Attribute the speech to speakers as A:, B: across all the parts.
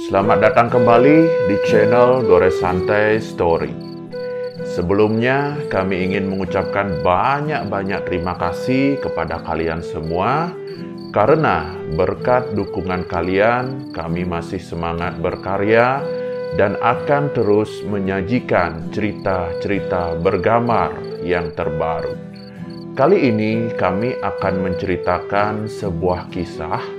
A: Selamat datang kembali di channel Gores Santai Story. Sebelumnya, kami ingin mengucapkan banyak-banyak terima kasih kepada kalian semua karena berkat dukungan kalian, kami masih semangat berkarya dan akan terus menyajikan cerita-cerita bergambar yang terbaru. Kali ini kami akan menceritakan sebuah kisah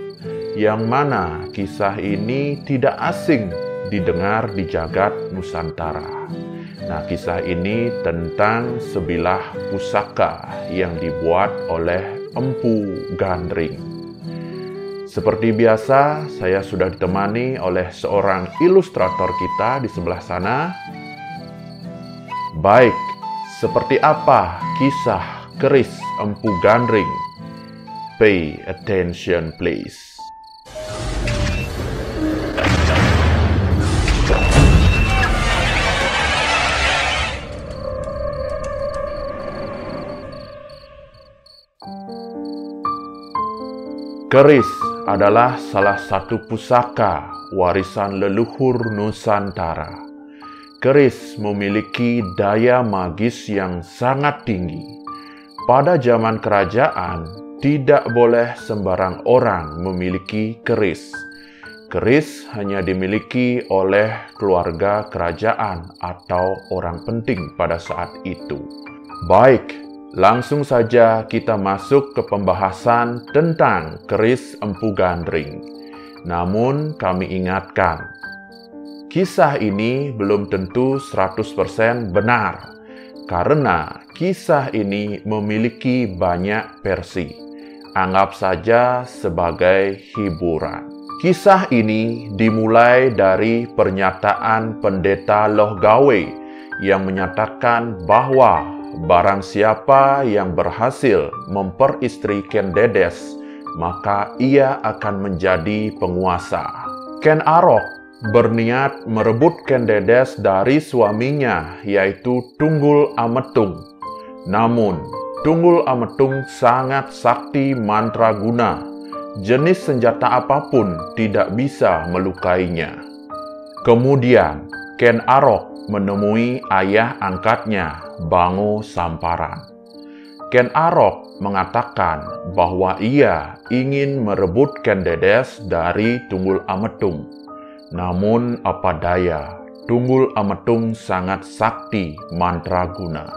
A: yang mana kisah ini tidak asing didengar di jagat Nusantara. Nah, kisah ini tentang sebilah pusaka yang dibuat oleh Empu Gandring. Seperti biasa, saya sudah ditemani oleh seorang ilustrator kita di sebelah sana. Baik, seperti apa kisah keris Empu Gandring? Pay attention please. Keris adalah salah satu pusaka warisan leluhur Nusantara. Keris memiliki daya magis yang sangat tinggi. Pada zaman kerajaan, tidak boleh sembarang orang memiliki keris. Keris hanya dimiliki oleh keluarga kerajaan atau orang penting pada saat itu. Baik, langsung saja kita masuk ke pembahasan tentang keris Empu Gandring. Namun kami ingatkan, kisah ini belum tentu 100% benar, karena kisah ini memiliki banyak versi. Anggap saja sebagai hiburan. Kisah ini dimulai dari pernyataan Pendeta Lohgawe yang menyatakan bahwa barang siapa yang berhasil memperistri Ken Dedes, maka ia akan menjadi penguasa. Ken Arok berniat merebut Ken Dedes dari suaminya, yaitu Tunggul Ametung. Namun, Tunggul Ametung sangat sakti mantraguna. Jenis senjata apapun tidak bisa melukainya. Kemudian, Ken Arok menemui ayah angkatnya, Bango Samparan. Ken Arok mengatakan bahwa ia ingin merebut Ken Dedes dari Tunggul Ametung. Namun apa daya, Tunggul Ametung sangat sakti mantraguna.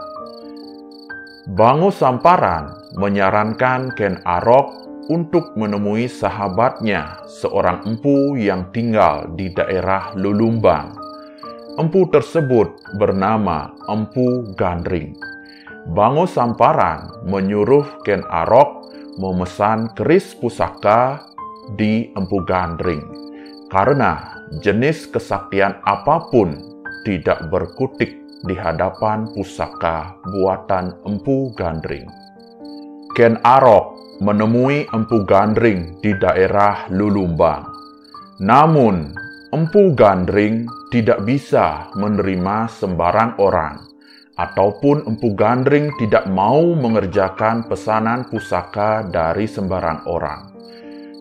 A: Bango Samparan menyarankan Ken Arok untuk menemui sahabatnya, seorang empu yang tinggal di daerah Lulumbang. Empu tersebut bernama Empu Gandring. Bango Samparan menyuruh Ken Arok memesan keris pusaka di Empu Gandring, karena jenis kesaktian apapun tidak berkutik di hadapan pusaka buatan Empu Gandring. Ken Arok menemui Empu Gandring di daerah Lulumbang. Namun, Empu Gandring tidak bisa menerima sembarang orang, ataupun Empu Gandring tidak mau mengerjakan pesanan pusaka dari sembarang orang.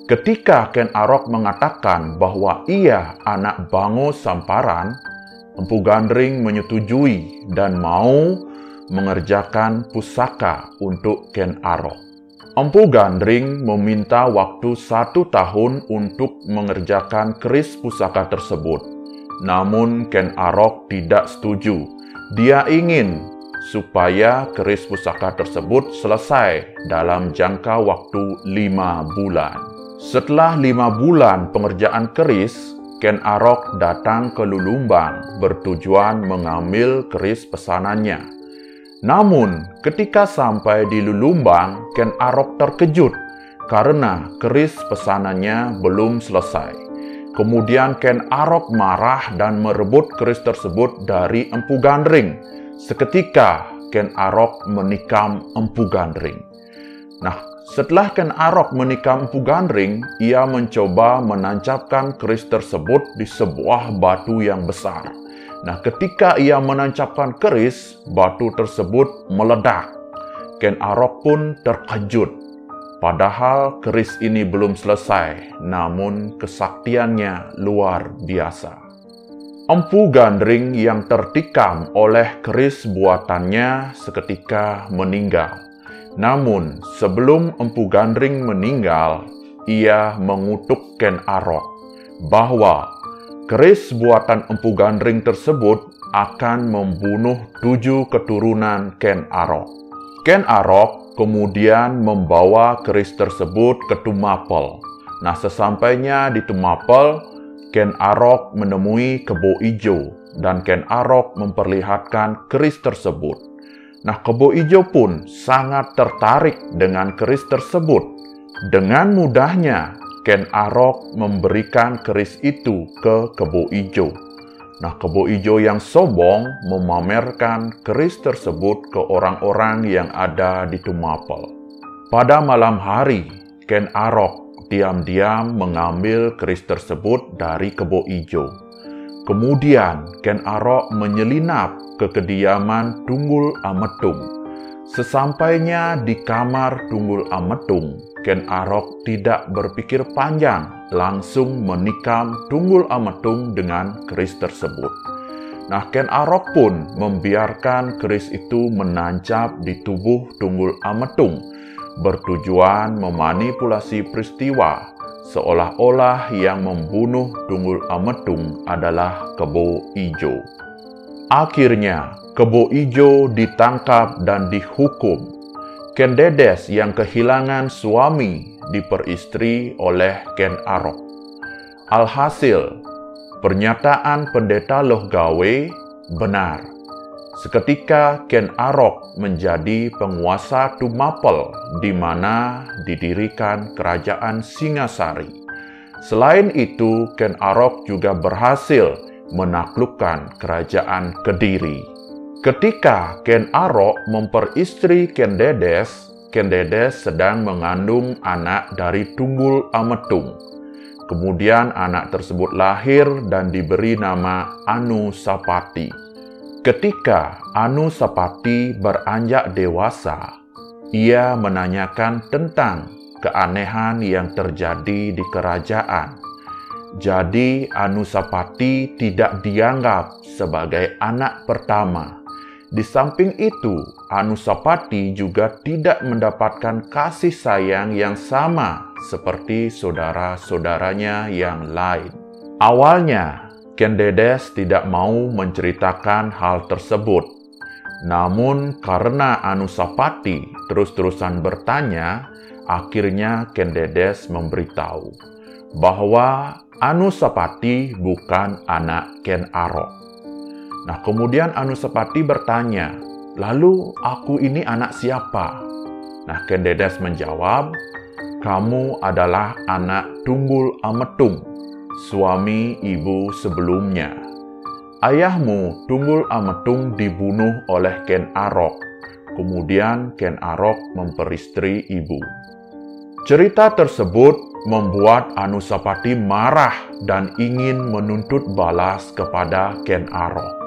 A: Ketika Ken Arok mengatakan bahwa ia anak Bango Samparan, Empu Gandring menyetujui dan mau mengerjakan pusaka untuk Ken Arok. Empu Gandring meminta waktu 1 tahun untuk mengerjakan keris pusaka tersebut. Namun Ken Arok tidak setuju. Dia ingin supaya keris pusaka tersebut selesai dalam jangka waktu 5 bulan. Setelah 5 bulan pengerjaan keris, Ken Arok datang ke Lulumbang bertujuan mengambil keris pesanannya. Namun, ketika sampai di Lulumbang, Ken Arok terkejut karena keris pesanannya belum selesai. Kemudian Ken Arok marah dan merebut keris tersebut dari Empu Gandring. Seketika Ken Arok menikam Empu Gandring. Nah, setelah Ken Arok menikam Empu Gandring, ia mencoba menancapkan keris tersebut di sebuah batu yang besar. Nah, ketika ia menancapkan keris, batu tersebut meledak. Ken Arok pun terkejut. Padahal keris ini belum selesai, namun kesaktiannya luar biasa. Empu Gandring yang tertikam oleh keris buatannya seketika meninggal. Namun, sebelum Empu Gandring meninggal, ia mengutuk Ken Arok bahwa keris buatan Empu Gandring tersebut akan membunuh 7 keturunan Ken Arok. Ken Arok kemudian membawa keris tersebut ke Tumapel. Nah, sesampainya di Tumapel, Ken Arok menemui Kebo Ijo dan Ken Arok memperlihatkan keris tersebut. Nah, Kebo Ijo pun sangat tertarik dengan keris tersebut. Dengan mudahnya, Ken Arok memberikan keris itu ke Kebo Ijo. Nah, Kebo Ijo yang sombong memamerkan keris tersebut ke orang-orang yang ada di Tumapel. Pada malam hari, Ken Arok diam-diam mengambil keris tersebut dari Kebo Ijo. Kemudian, Ken Arok menyelinap ke kediaman Tunggul Ametung. Sesampainya di kamar Tunggul Ametung, Ken Arok tidak berpikir panjang, langsung menikam Tunggul Ametung dengan keris tersebut. Nah, Ken Arok pun membiarkan keris itu menancap di tubuh Tunggul Ametung, bertujuan memanipulasi peristiwa, seolah-olah yang membunuh Tunggul Ametung adalah Kebo Ijo. Akhirnya, Kebo Ijo ditangkap dan dihukum. Ken Dedes yang kehilangan suami diperistri oleh Ken Arok. Alhasil, pernyataan Pendeta Lohgawe benar. Seketika Ken Arok menjadi penguasa Tumapel, di mana didirikan kerajaan Singasari. Selain itu, Ken Arok juga berhasil menaklukkan kerajaan Kediri. Ketika Ken Arok memperistri Ken Dedes sedang mengandung anak dari Tunggul Ametung. Kemudian anak tersebut lahir dan diberi nama Anusapati. Ketika Anusapati beranjak dewasa, ia menanyakan tentang keanehan yang terjadi di kerajaan. Jadi Anusapati tidak dianggap sebagai anak pertama. Di samping itu, Anusapati juga tidak mendapatkan kasih sayang yang sama seperti saudara-saudaranya yang lain. Awalnya, Ken Dedes tidak mau menceritakan hal tersebut. Namun, karena Anusapati terus-terusan bertanya, akhirnya Ken Dedes memberitahu bahwa Anusapati bukan anak Ken Arok. Nah, kemudian Anusapati bertanya, "Lalu aku ini anak siapa?" Nah, Ken Dedes menjawab, "Kamu adalah anak Tunggul Ametung, suami ibu sebelumnya. Ayahmu Tunggul Ametung dibunuh oleh Ken Arok. Kemudian Ken Arok memperistri ibu." Cerita tersebut membuat Anusapati marah dan ingin menuntut balas kepada Ken Arok.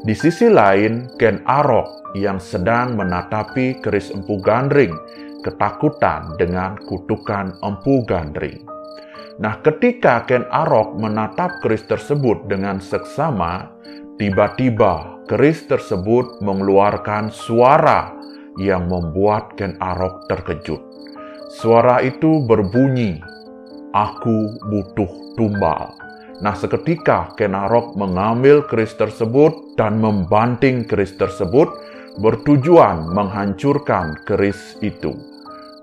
A: Di sisi lain, Ken Arok yang sedang menatapi keris Empu Gandring ketakutan dengan kutukan Empu Gandring. Nah, ketika Ken Arok menatap keris tersebut dengan seksama, tiba-tiba keris tersebut mengeluarkan suara yang membuat Ken Arok terkejut. Suara itu berbunyi, "Aku butuh tumbal." Nah, seketika Ken Arok mengambil keris tersebut dan membanting keris tersebut, bertujuan menghancurkan keris itu.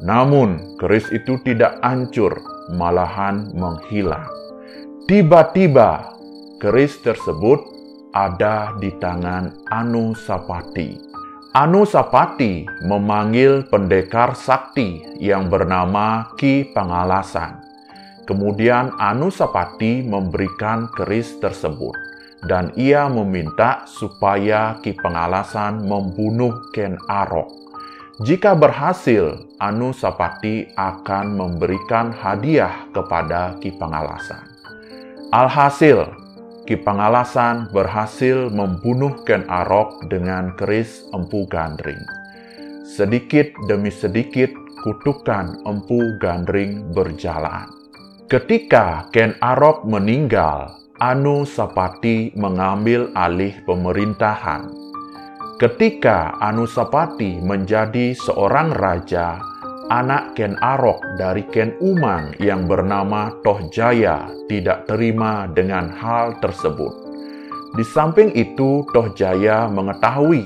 A: Namun, keris itu tidak hancur, malahan menghilang. Tiba-tiba, keris tersebut ada di tangan Anusapati. Anusapati memanggil pendekar sakti yang bernama Ki Pangalasan. Kemudian Anusapati memberikan keris tersebut, dan ia meminta supaya Ki Pangalasan membunuh Ken Arok. Jika berhasil, Anusapati akan memberikan hadiah kepada Ki Pangalasan. Alhasil, Ki Pangalasan berhasil membunuh Ken Arok dengan keris Empu Gandring. Sedikit demi sedikit, kutukan Empu Gandring berjalan. Ketika Ken Arok meninggal, Anusapati mengambil alih pemerintahan. Ketika Anusapati menjadi seorang raja, anak Ken Arok dari Ken Umang yang bernama Tohjaya tidak terima dengan hal tersebut. Di samping itu, Tohjaya mengetahui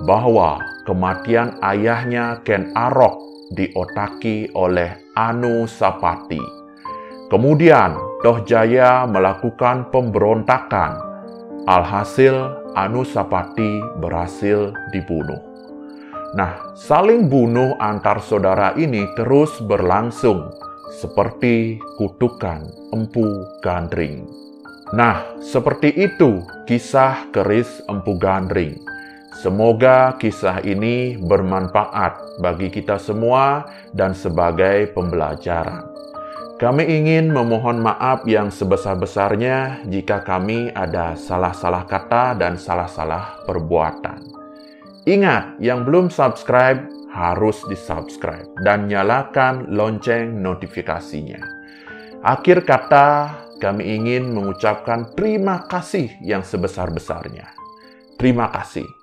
A: bahwa kematian ayahnya Ken Arok diotaki oleh Anusapati. Kemudian, Tohjaya melakukan pemberontakan. Alhasil, Anusapati berhasil dibunuh. Nah, saling bunuh antar saudara ini terus berlangsung seperti kutukan Empu Gandring. Nah, seperti itu kisah keris Empu Gandring. Semoga kisah ini bermanfaat bagi kita semua dan sebagai pembelajaran. Kami ingin memohon maaf yang sebesar-besarnya jika kami ada salah-salah kata dan salah-salah perbuatan. Ingat, yang belum subscribe harus di-subscribe dan nyalakan lonceng notifikasinya. Akhir kata, kami ingin mengucapkan terima kasih yang sebesar-besarnya. Terima kasih.